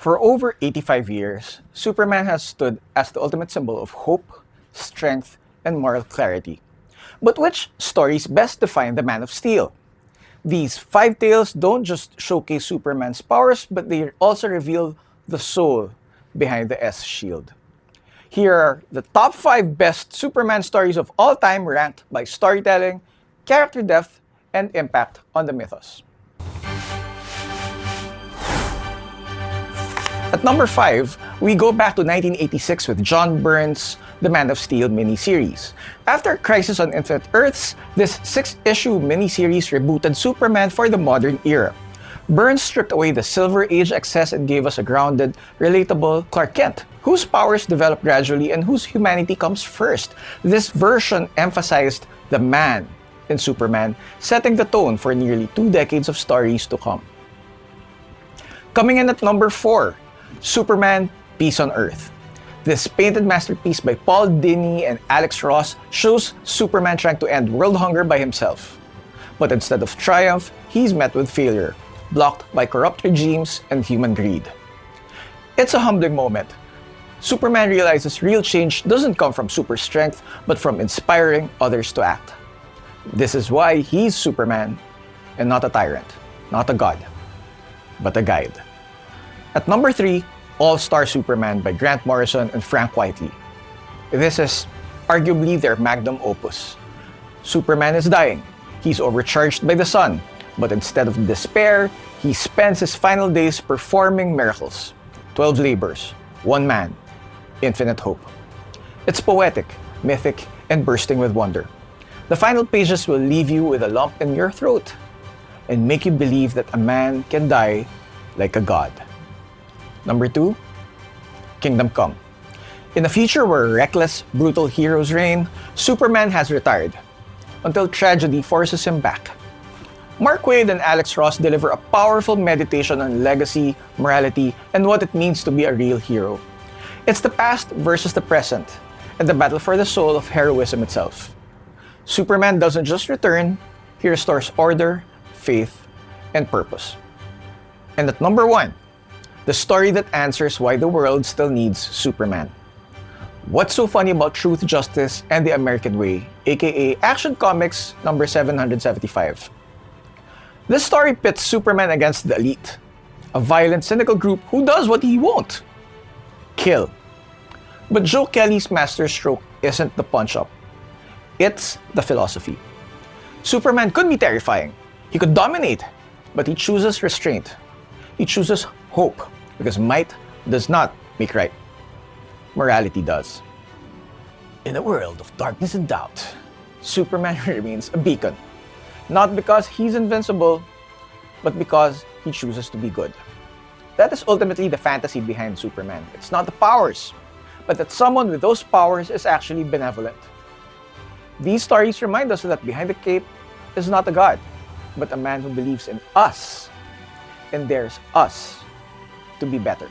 For over 85 years, Superman has stood as the ultimate symbol of hope, strength, and moral clarity. But which stories best define the Man of Steel? These 5 tales don't just showcase Superman's powers, but they also reveal the soul behind the S-Shield. Here are the top 5 best Superman stories of all time ranked by storytelling, character depth, and impact on the mythos. At number 5, we go back to 1986 with John Byrne's The Man of Steel miniseries. After Crisis on Infinite Earths, this 6-issue miniseries rebooted Superman for the modern era. Byrne stripped away the Silver Age excess and gave us a grounded, relatable Clark Kent, whose powers develop gradually and whose humanity comes first. This version emphasized the man in Superman, setting the tone for nearly 2 decades of stories to come. Coming in at number 4, Superman, Peace on Earth. This painted masterpiece by Paul Dini and Alex Ross shows Superman trying to end world hunger by himself. But instead of triumph, he's met with failure, blocked by corrupt regimes and human greed. It's a humbling moment. Superman realizes real change doesn't come from super strength, but from inspiring others to act. This is why he's Superman, and not a tyrant, not a god, but a guide. At number 3, All-Star Superman by Grant Morrison and Frank Whiteley. This is arguably their magnum opus. Superman is dying. He's overcharged by the sun, but instead of despair, he spends his final days performing miracles. 12 labors, 1 man, infinite hope. It's poetic, mythic, and bursting with wonder. The final pages will leave you with a lump in your throat and make you believe that a man can die like a god. Number 2, Kingdom Come. In a future where reckless, brutal heroes reign, Superman has retired until tragedy forces him back. Mark Waid and Alex Ross deliver a powerful meditation on legacy, morality, and what it means to be a real hero. It's the past versus the present, and the battle for the soul of heroism itself. Superman doesn't just return, he restores order, faith, and purpose. And at number 1, the story that answers why the world still needs Superman. What's so funny about Truth, Justice, and the American Way, aka Action Comics number 775? This story pits Superman against the elite, a violent, cynical group who does what he won't: kill. But Joe Kelly's masterstroke isn't the punch-up. It's the philosophy. Superman could be terrifying. He could dominate, but he chooses restraint. He chooses hope, because might does not make right. Morality does. In a world of darkness and doubt, Superman remains a beacon. Not because he's invincible, but because he chooses to be good. That is ultimately the fantasy behind Superman. It's not the powers, but that someone with those powers is actually benevolent. These stories remind us that behind the cape is not a god, but a man who believes in us and dares us to be better.